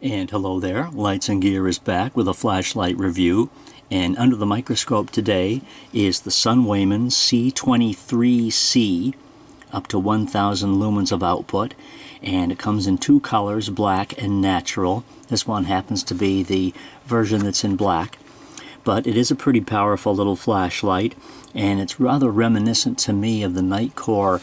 And hello there, Lights and Gear is back with a flashlight review, and under the microscope today is the Sunwayman C23C, up to 1000 lumens of output, and it comes in two colors, black and natural. This one happens to be the version that's in black, but it is a pretty powerful little flashlight, and it's rather reminiscent to me of the Nightcore.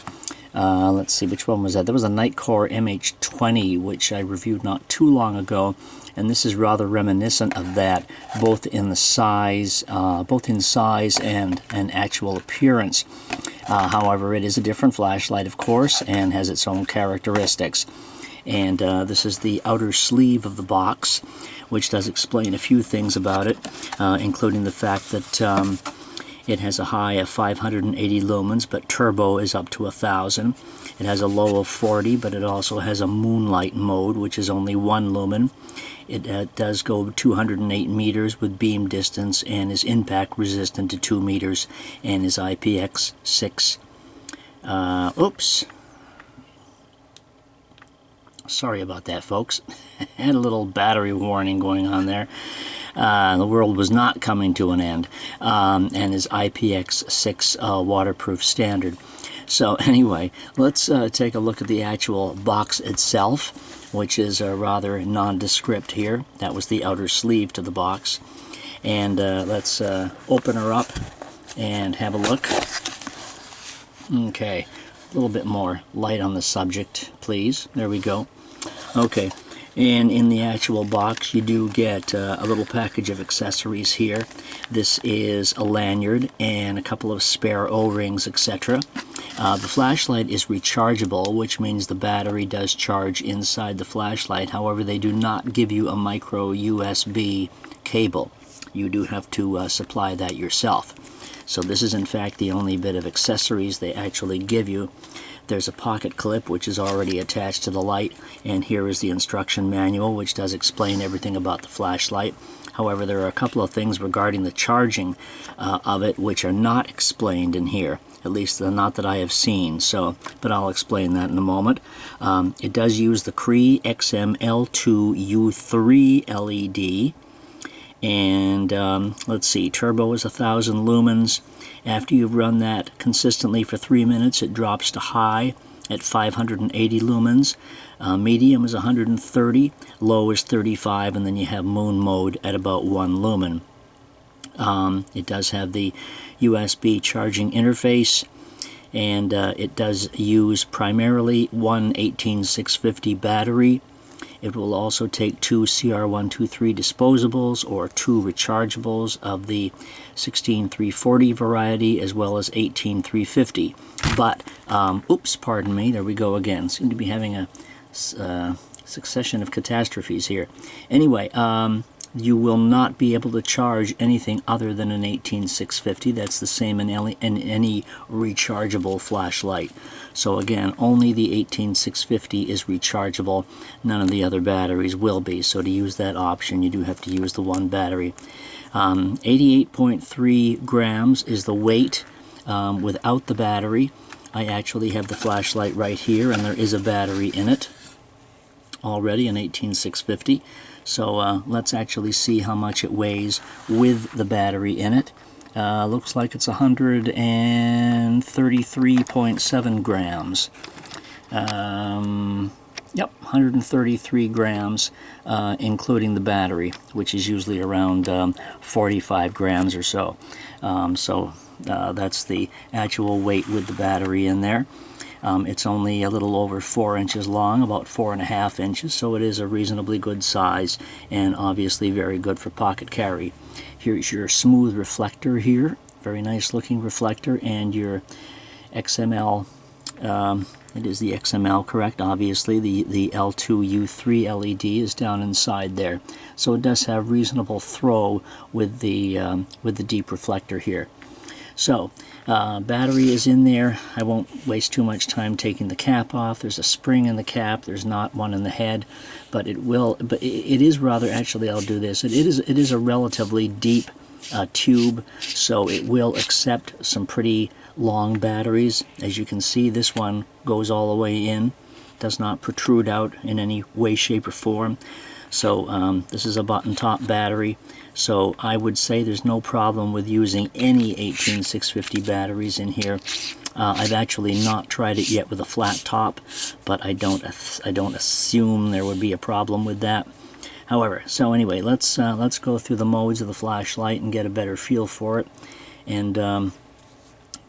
Let's see, which one was that? There was a Nightcore MH20, which I reviewed not too long ago, and this is rather reminiscent of that, both in size and actual appearance. However, it is a different flashlight, of course, and has its own characteristics. And this is the outer sleeve of the box, which does explain a few things about it, including the fact that it has a high of 580 lumens, but turbo is up to 1000. It has a low of 40, but it also has a moonlight mode, which is only 1 lumen. It does go 208 meters with beam distance and is impact resistant to 2 meters and is IPX6. Oops. Sorry about that, folks. Had a little battery warning going on there. The world was not coming to an end, and is IPX6 waterproof standard. So anyway, let's take a look at the actual box itself, which is rather nondescript here. That was the outer sleeve to the box. And let's open her up and have a look. Okay, a little bit more light on the subject, please. There we go. Okay. And in the actual box you do get a little package of accessories here. This is a lanyard and a couple of spare O-rings, etc. The flashlight is rechargeable, which means the battery does charge inside the flashlight. However, they do not give you a micro USB cable. You do have to supply that yourself. So this is in fact the only bit of accessories they actually give you. There's a pocket clip which is already attached to the light, and here is the instruction manual, which does explain everything about the flashlight. However, there are a couple of things regarding the charging of it which are not explained in here, at least not that I have seen, but I'll explain that in a moment. It does use the Cree XM-L2 U3 LED, and let's see, turbo is 1000 lumens. After you've run that consistently for 3 minutes, it drops to high at 580 lumens. Medium is 130, low is 35, and then you have moon mode at about 1 lumen. It does have the USB charging interface, and it does use primarily one 18650 battery. It will also take two CR123 disposables or two rechargeables of the 16340 variety, as well as 18350. But, oops, pardon me, there we go again. Seem to be having a succession of catastrophes here. Anyway, you will not be able to charge anything other than an 18650. That's the same in any rechargeable flashlight. So again, only the 18650 is rechargeable. None of the other batteries will be. So to use that option, you do have to use the one battery. 88.3 grams is the weight without the battery. I actually have the flashlight right here, and there is a battery in it already, an 18650. So let's actually see how much it weighs with the battery in it. Looks like it's 133.7 grams. Yep, 133 grams, including the battery, which is usually around 45 grams or so. That's the actual weight with the battery in there. It's only a little over 4 inches long, about 4.5 inches, so it is a reasonably good size and obviously very good for pocket carry. Here's your smooth reflector here, very nice looking reflector, and your XML, it is the XML, correct? Obviously the L2 U3 LED is down inside there, so it does have reasonable throw with the deep reflector here. So, battery is in there. I won't waste too much time taking the cap off. There's a spring in the cap. There's not one in the head, but it is rather, actually I'll do this. It is a relatively deep tube, so it will accept some pretty long batteries. As you can see, this one goes all the way in, does not protrude out in any way, shape, or form. So this is a button top battery, so I would say there's no problem with using any 18650 batteries in here. I've actually not tried it yet with a flat top, but I don't assume there would be a problem with that. However, so anyway, let's go through the modes of the flashlight and get a better feel for it, and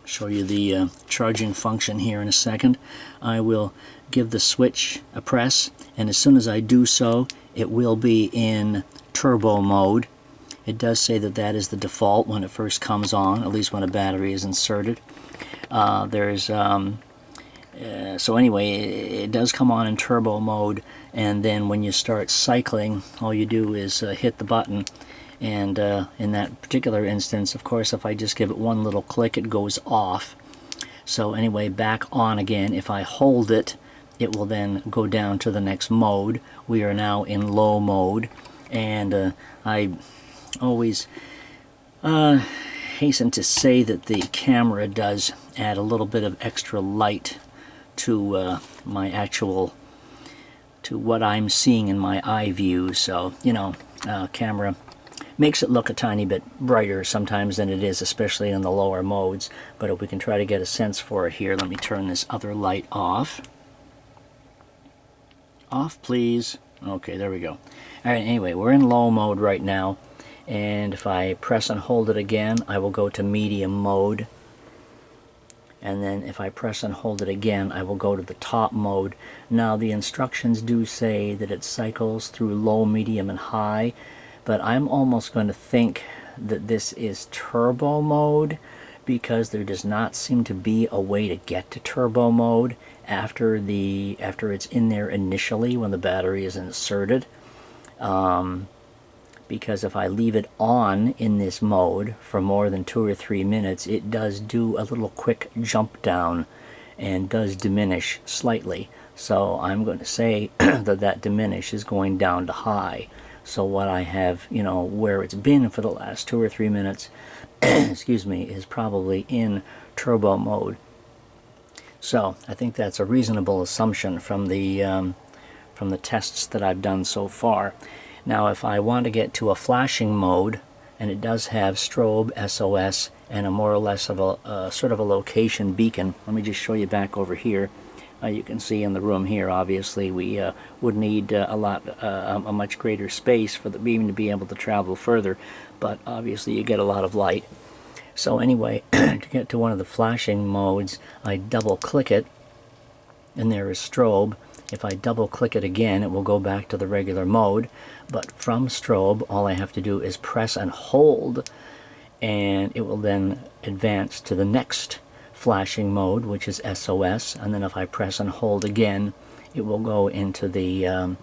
show you the charging function here in a second. I will give the switch a press, and as soon as I do so, it will be in turbo mode. It does say that that is the default when it first comes on, at least when a battery is inserted. So anyway, it does come on in turbo mode, and then when you start cycling, all you do is hit the button, and in that particular instance, of course, if I just give it one little click, it goes off. So anyway, back on again. If I hold it, it will then go down to the next mode. We are now in low mode, and I always hasten to say that the camera does add a little bit of extra light to my actual, to what I'm seeing in my eye view. So, you know, camera makes it look a tiny bit brighter sometimes than it is, especially in the lower modes. But if we can try to get a sense for it here, let me turn this other light off. Off, please. Okay, there we go. Alright, anyway, we're in low mode right now, and if I press and hold it again, I will go to medium mode. And then if I press and hold it again, I will go to the top mode. Now the instructions do say that it cycles through low, medium, and high, but I'm almost going to think that this is turbo mode, because there does not seem to be a way to get to turbo mode after it's in there initially when the battery is inserted. Because if I leave it on in this mode for more than 2 or 3 minutes, it does do a little quick jump down and does diminish slightly. So I'm going to say that diminish is going down to high. So what I have, you know, where it's been for the last 2 or 3 minutes, excuse me, is probably in turbo mode. So I think that's a reasonable assumption from the tests that I've done so far. Now if I want to get to a flashing mode, and it does have strobe, SOS, and a more or less of a sort of a location beacon. Let me just show you back over here. You can see in the room here, obviously we would need a much greater space for the beam to be able to travel further, but obviously you get a lot of light. So anyway, to get to one of the flashing modes, I double click it, and there is strobe. If I double click it again, it will go back to the regular mode, but from strobe, all I have to do is press and hold, and it will then advance to the next flashing mode, which is SOS, and then if I press and hold again, it will go into the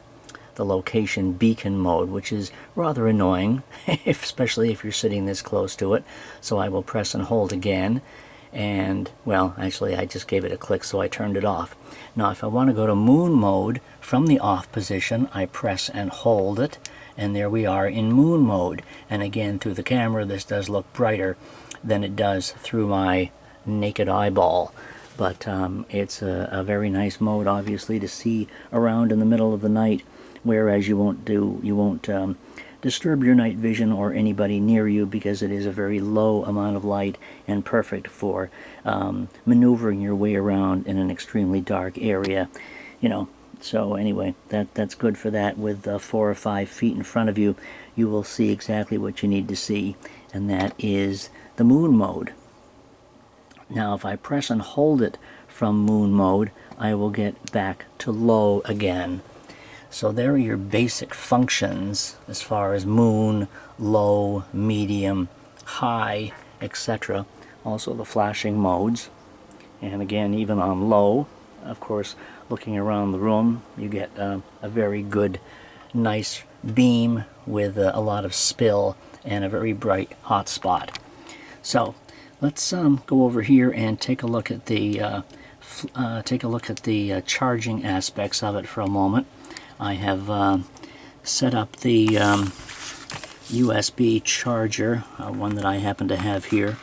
location beacon mode, which is rather annoying, especially if you're sitting this close to it. So I will press and hold again, and, well, actually I just gave it a click, so I turned it off. Now if I want to go to moon mode from the off position, I press and hold it, and there we are in moon mode. And again, through the camera, this does look brighter than it does through my naked eyeball. But it's a very nice mode, obviously, to see around in the middle of the night, whereas you won't disturb your night vision or anybody near you, because it is a very low amount of light and perfect for maneuvering your way around in an extremely dark area, you know. So anyway, that's good for that. With 4 or 5 feet in front of you, you will see exactly what you need to see, and that is the moon mode. Now if I press and hold it from moon mode, I will get back to low again. So there are your basic functions as far as moon, low, medium, high, etc. Also the flashing modes. And again, even on low, of course, looking around the room, you get a very good, nice beam with a lot of spill and a very bright hot spot. So let's go over here and take a look at the charging aspects of it for a moment. I have set up the USB charger, one that I happen to have here.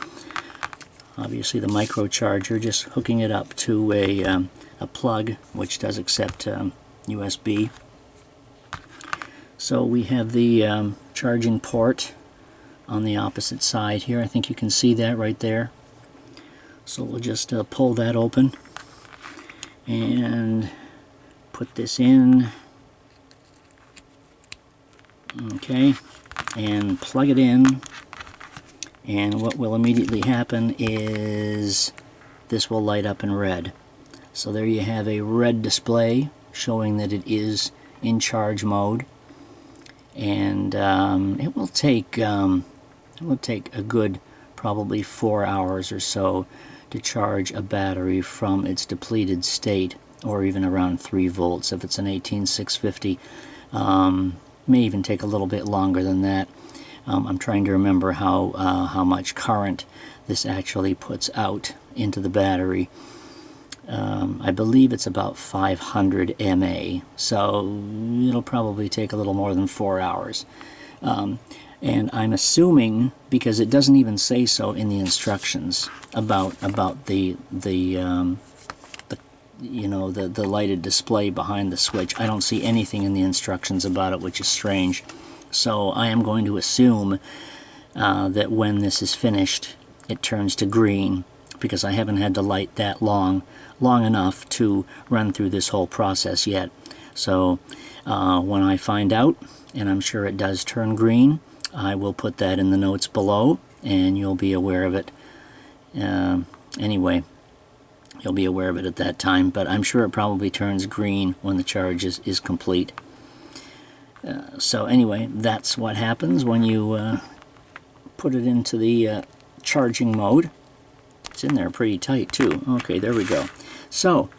Obviously the micro charger, just hooking it up to a plug which does accept USB. So we have the charging port on the opposite side here. I think you can see that right there. So we'll just pull that open and put this in. Okay, and plug it in, and what will immediately happen is this will light up in red. So there you have a red display showing that it is in charge mode, and it will take a good probably 4 hours or so to charge a battery from its depleted state, or even around 3 volts if it's an 18650. May even take a little bit longer than that. I'm trying to remember how much current this actually puts out into the battery. I believe it's about 500 mA, so it'll probably take a little more than 4 hours. And I'm assuming, because it doesn't even say so in the instructions about the lighted display behind the switch. I don't see anything in the instructions about it, which is strange. So I am going to assume that when this is finished, it turns to green, because I haven't had the light that long enough to run through this whole process yet. So when I find out, and I'm sure it does turn green, I will put that in the notes below, and you'll be aware of it. Anyway, you'll be aware of it at that time, but I'm sure it probably turns green when the charge is complete. So anyway, that's what happens when you put it into the charging mode. It's in there pretty tight too. Okay, there we go. So,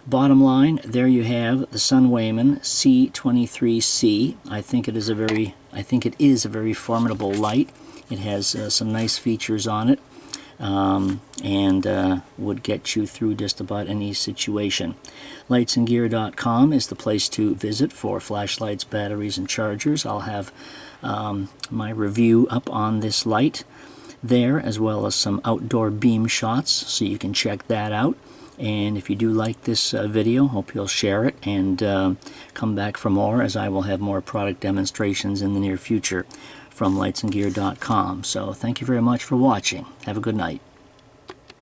bottom line, there you have the Sunwayman C23C. I think it is a very formidable light. It has some nice features on it, and would get you through just about any situation. Lightsandgear.com is the place to visit for flashlights, batteries, and chargers. I'll have my review up on this light there, as well as some outdoor beam shots, so you can check that out. And if you do like this video, hope you'll share it and come back for more, as I will have more product demonstrations in the near future from lightsandgear.com. So thank you very much for watching. Have a good night.